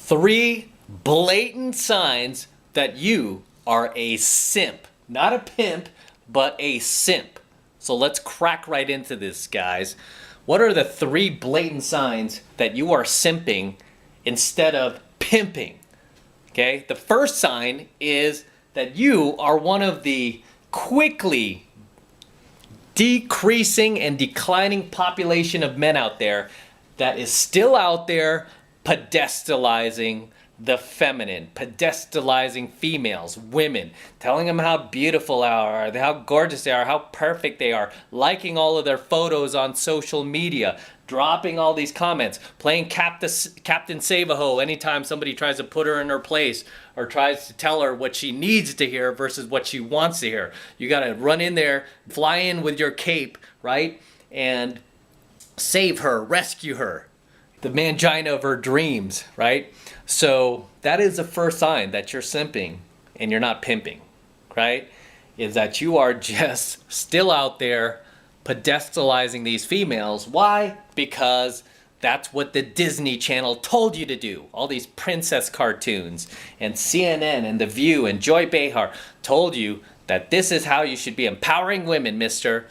3 blatant signs that you are a simp. Not a pimp, but a simp. So let's crack right into this, guys. What are the 3 blatant signs that you are simping instead of pimping? Okay, the first sign is that you are one of the quickly decreasing and declining population of men out there that is still out there pedestalizing the feminine, pedestalizing females, women, telling them how beautiful they are, how gorgeous they are, how perfect they are, liking all of their photos on social media, dropping all these comments, playing Captain Save-A-Ho anytime somebody tries to put her in her place or tries to tell her what she needs to hear versus what she wants to hear. You gotta run in there, fly in with your cape, right? And save her, rescue her. The mangina of her dreams, right? So that is the first sign that you're simping and you're not pimping, right? Is that you are just still out there pedestalizing these females. Why? Because that's what the Disney Channel told you to do. All these princess cartoons and CNN and The View and Joy Behar told you that this is how you should be empowering women, mister.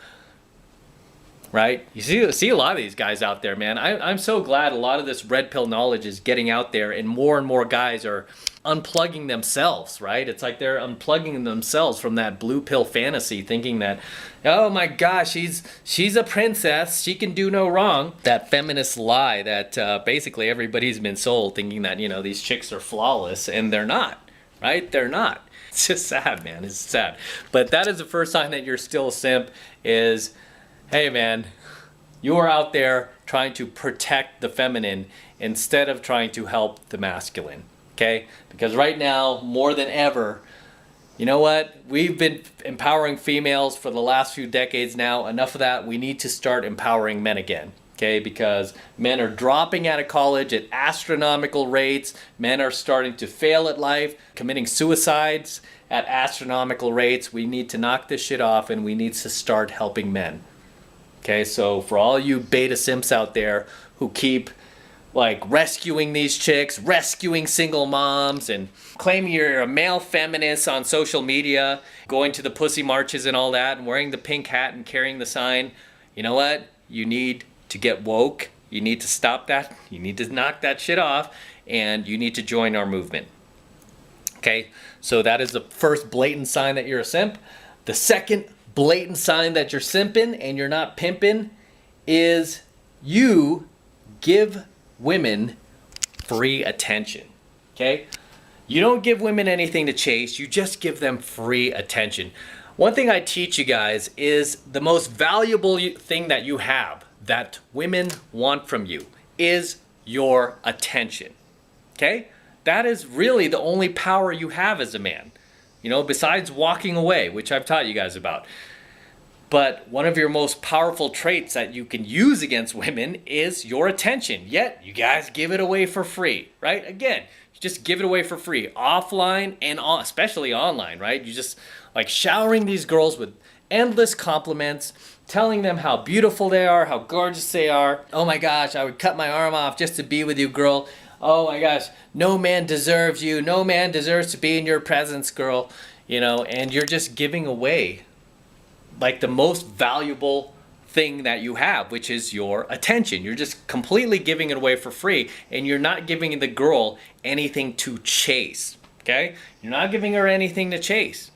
Right? You see a lot of these guys out there, man. I'm so glad a lot of this red pill knowledge is getting out there and more guys are unplugging themselves, right? It's like they're unplugging themselves from that blue pill fantasy, thinking that, oh my gosh, she's a princess, she can do no wrong. That feminist lie that basically everybody's been sold, thinking that, you know, these chicks are flawless, and they're not, right? They're not. It's just sad, man. It's sad. But that is the first sign that you're still a simp is, hey man, you are out there trying to protect the feminine instead of trying to help the masculine, okay? Because right now, more than ever, you know what? We've been empowering females for the last few decades now. Enough of that. We need to start empowering men again, okay? Because men are dropping out of college at astronomical rates. Men are starting to fail at life, committing suicides at astronomical rates. We need to knock this shit off and we need to start helping men. Okay, so for all you beta simps out there who keep like rescuing these chicks, rescuing single moms, and claiming you're a male feminist on social media, going to the pussy marches and all that, and wearing the pink hat and carrying the sign, you know what? You need to get woke. You need to stop that. You need to knock that shit off, and you need to join our movement. Okay, so that is the first blatant sign that you're a simp. The second blatant sign that you're simping and you're not pimping is you give women free attention. Okay? You don't give women anything to chase, you just give them free attention. One thing I teach you guys is the most valuable thing that you have that women want from you is your attention. Okay? That is really the only power you have as a man. You know, besides walking away, which I've taught you guys about. But one of your most powerful traits that you can use against women is your attention. Yet, you guys give it away for free, right? Again, you just give it away for free, offline and especially online, right? You just like showering these girls with endless compliments, telling them how beautiful they are, how gorgeous they are. Oh my gosh, I would cut my arm off just to be with you, girl. Oh my gosh, no man deserves you. No man deserves to be in your presence, girl. You know, and you're just giving away like the most valuable thing that you have, which is your attention. You're just completely giving it away for free, and you're not giving the girl anything to chase, okay? You're not giving her anything to chase.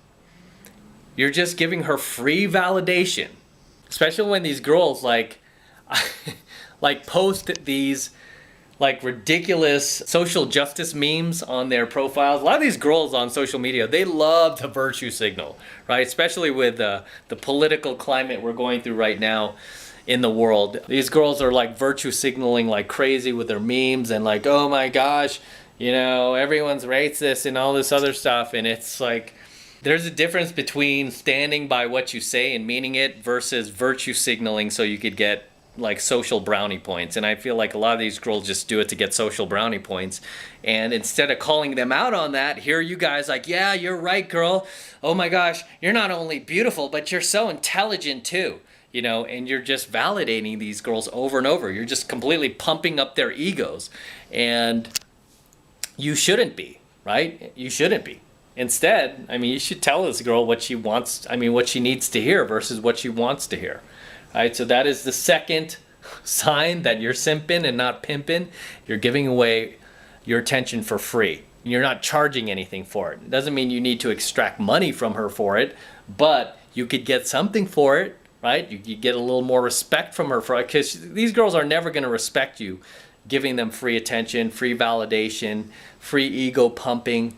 You're just giving her free validation, especially when these girls like post these like ridiculous social justice memes on their profiles. A lot of these girls on social media, they love to virtue signal, right? Especially with the political climate we're going through right now in the world. These girls are like virtue signaling like crazy with their memes and like, oh my gosh, you know, everyone's racist and all this other stuff. And it's like, there's a difference between standing by what you say and meaning it versus virtue signaling so you could get like social brownie points. And I feel like a lot of these girls just do it to get social brownie points, and instead of calling them out on that, here you guys like, yeah, you're right, girl, oh my gosh, you're not only beautiful but you're so intelligent too, you know, and you're just validating these girls over and over. You're just completely pumping up their egos. And you shouldn't be, right? You shouldn't be. Instead, I mean, you should tell this girl what she wants, I mean, what she needs to hear versus what she wants to hear. All right, so that is the second sign that you're simping and not pimping. You're giving away your attention for free. You're not charging anything for it. It doesn't mean you need to extract money from her for it, but you could get something for it, right? You get a little more respect from her for it, because these girls are never going to respect you giving them free attention, free validation, free ego pumping.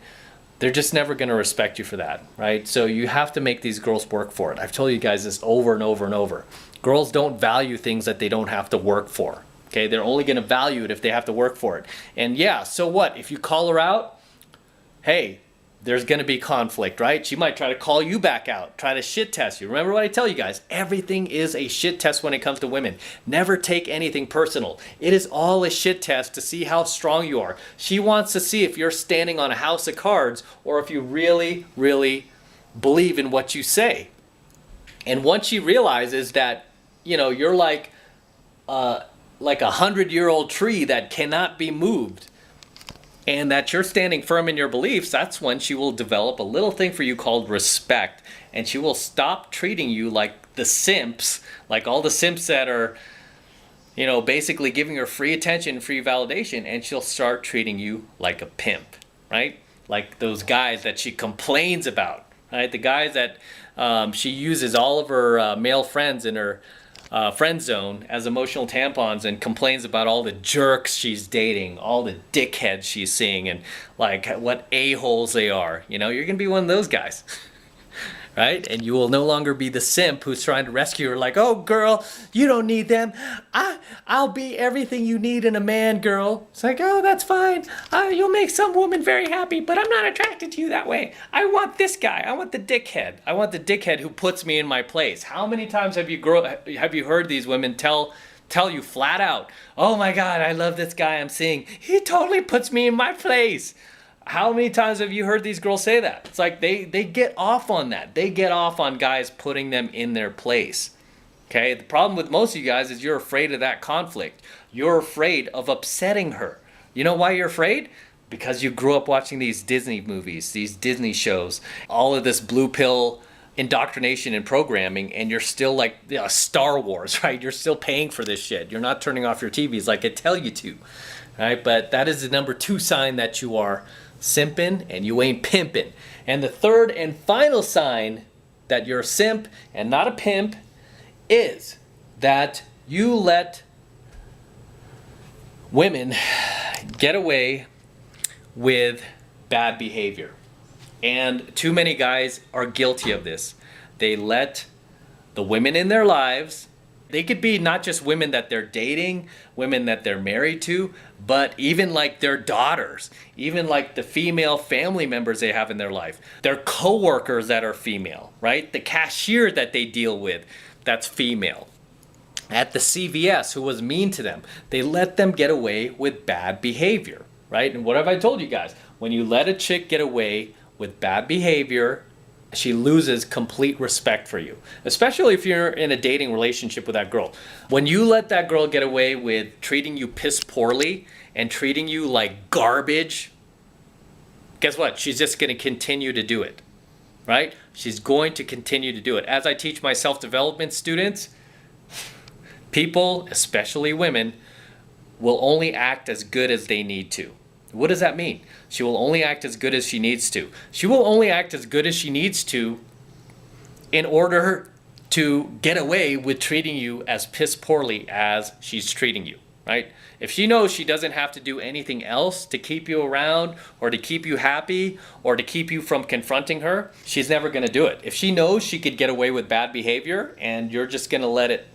They're just never going to respect you for that, right? So you have to make these girls work for it. I've told you guys this over and over and over. Girls don't value things that they don't have to work for. Okay, they're only going to value it if they have to work for it. And yeah, so what? If you call her out, hey, there's going to be conflict, right? She might try to call you back out, try to shit test you. Remember what I tell you guys, everything is a shit test when it comes to women. Never take anything personal. It is all a shit test to see how strong you are. She wants to see if you're standing on a house of cards or if you really, really believe in what you say. And once she realizes that, you know, you're like a 100-year-old tree that cannot be moved, and that you're standing firm in your beliefs, that's when she will develop a little thing for you called respect. And she will stop treating you like the simps, like all the simps that are, you know, basically giving her free attention, free validation, and she'll start treating you like a pimp, right? Like those guys that she complains about, right? The guys that she uses all of her male friends in her friend zone as emotional tampons and complains about all the jerks she's dating, all the dickheads she's seeing, and like what a-holes they are. You know, you're gonna be one of those guys. Right? And you will no longer be the simp who's trying to rescue her, like, oh girl, you don't need them. I'll be everything you need in a man, girl. It's like, oh, that's fine. You'll make some woman very happy, but I'm not attracted to you that way. I want this guy. I want the dickhead. I want the dickhead who puts me in my place. How many times have you heard these women tell you flat out, oh my God, I love this guy I'm seeing. He totally puts me in my place. How many times have you heard these girls say that? It's like they get off on that. They get off on guys putting them in their place. Okay? The problem with most of you guys is you're afraid of that conflict. You're afraid of upsetting her. You know why you're afraid? Because you grew up watching these Disney movies, these Disney shows, all of this blue pill indoctrination and programming, and you're still like Star Wars, right? You're still paying for this shit. You're not turning off your TVs like I tell you to. Right? But that is the number 2 sign that you are simping and you ain't pimping. And the third and final sign that you're a simp and not a pimp is that you let women get away with bad behavior. And too many guys are guilty of this. They let the women in their lives, they could be not just women that they're dating, women that they're married to, but even like their daughters, even like the female family members they have in their life, their coworkers that are female, right? The cashier that they deal with that's female. At the CVS who was mean to them, they let them get away with bad behavior, right? And what have I told you guys? When you let a chick get away with bad behavior, she loses complete respect for you, especially if you're in a dating relationship with that girl. When you let that girl get away with treating you piss poorly and treating you like garbage, guess what? She's just going to continue to do it, right? She's going to continue to do it. As I teach my self-development students, people, especially women, will only act as good as they need to. What does that mean? She will only act as good as she needs to. She will only act as good as she needs to in order to get away with treating you as piss poorly as she's treating you, right? If she knows she doesn't have to do anything else to keep you around or to keep you happy or to keep you from confronting her, she's never going to do it. If she knows she could get away with bad behavior and you're just going to let it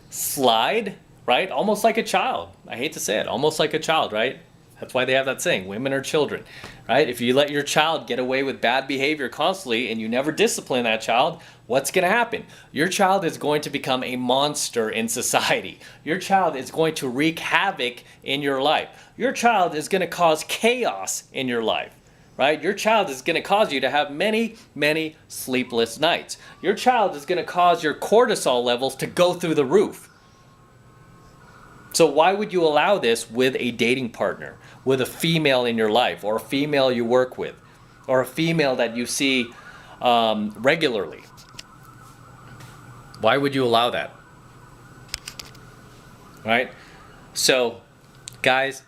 slide, right? Almost like a child. I hate to say it, almost like a child, right? That's why they have that saying, women are children, right? If you let your child get away with bad behavior constantly and you never discipline that child, what's going to happen? Your child is going to become a monster in society. Your child is going to wreak havoc in your life. Your child is going to cause chaos in your life, right? Your child is going to cause you to have many, many sleepless nights. Your child is going to cause your cortisol levels to go through the roof. So why would you allow this with a dating partner? with a female in your life, or a female you work with, or a female that you see regularly? Why would you allow that? Right? So, guys,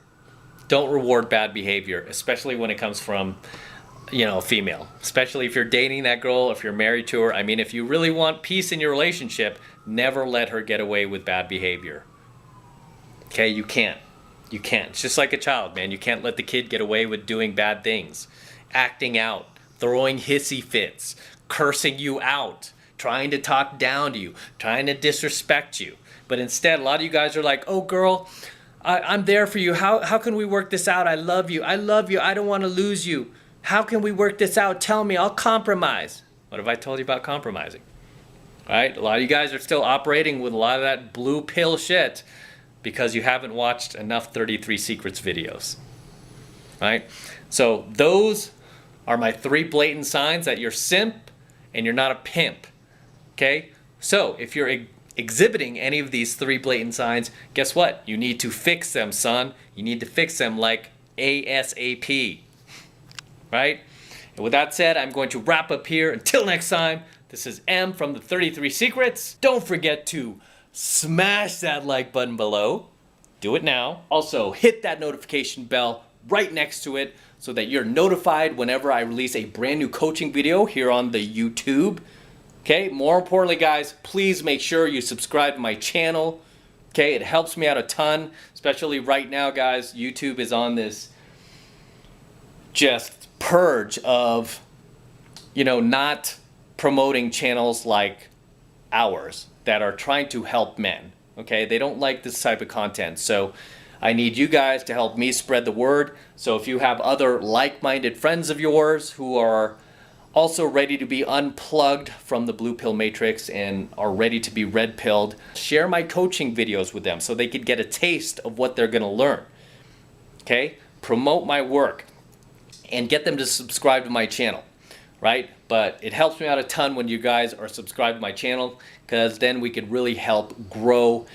don't reward bad behavior, especially when it comes from, a female. Especially if you're dating that girl, if you're married to her. I mean, if you really want peace in your relationship, never let her get away with bad behavior. Okay, you can't. You can't. It's just like a child, man. You can't let the kid get away with doing bad things. Acting out, throwing hissy fits, cursing you out, trying to talk down to you, trying to disrespect you. But instead, a lot of you guys are like, oh girl, I'm there for you. How can we work this out? I love you. I love you. I don't want to lose you. How can we work this out? Tell me. I'll compromise. What have I told you about compromising? Right? A lot of you guys are still operating with a lot of that blue pill shit because you haven't watched enough 33 Secrets videos. Right? So those are my 3 blatant signs that you're simp and you're not a pimp. Okay? So if you're exhibiting any of these 3 blatant signs, guess what? You need to fix them, son. You need to fix them like ASAP. Right? And with that said, I'm going to wrap up here. Until next time, this is M from the 33 Secrets. Don't forget to smash that like button below. Do it now. Also, hit that notification bell right next to it so that you're notified whenever I release a brand new coaching video here on the YouTube. Okay, more importantly, guys, please make sure you subscribe to my channel. Okay, it helps me out a ton, especially right now, guys. YouTube is on this just purge of, not promoting channels like ours that are trying to help men. Okay, they don't like this type of content. So I need you guys to help me spread the word. So if you have other like-minded friends of yours who are also ready to be unplugged from the blue pill matrix and are ready to be red pilled, share my coaching videos with them so they could get a taste of what they're going to learn. Okay, promote my work and get them to subscribe to my channel, right? But it helps me out a ton when you guys are subscribed to my channel, because then we could really help grow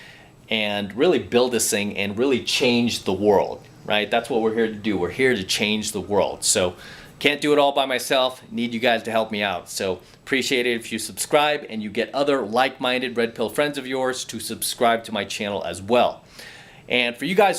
and really build this thing and really change the world, right? That's what we're here to do. We're here to change the world. So can't do it all by myself. Need you guys to help me out. So appreciate it if you subscribe and you get other like-minded red pill friends of yours to subscribe to my channel as well. And for you guys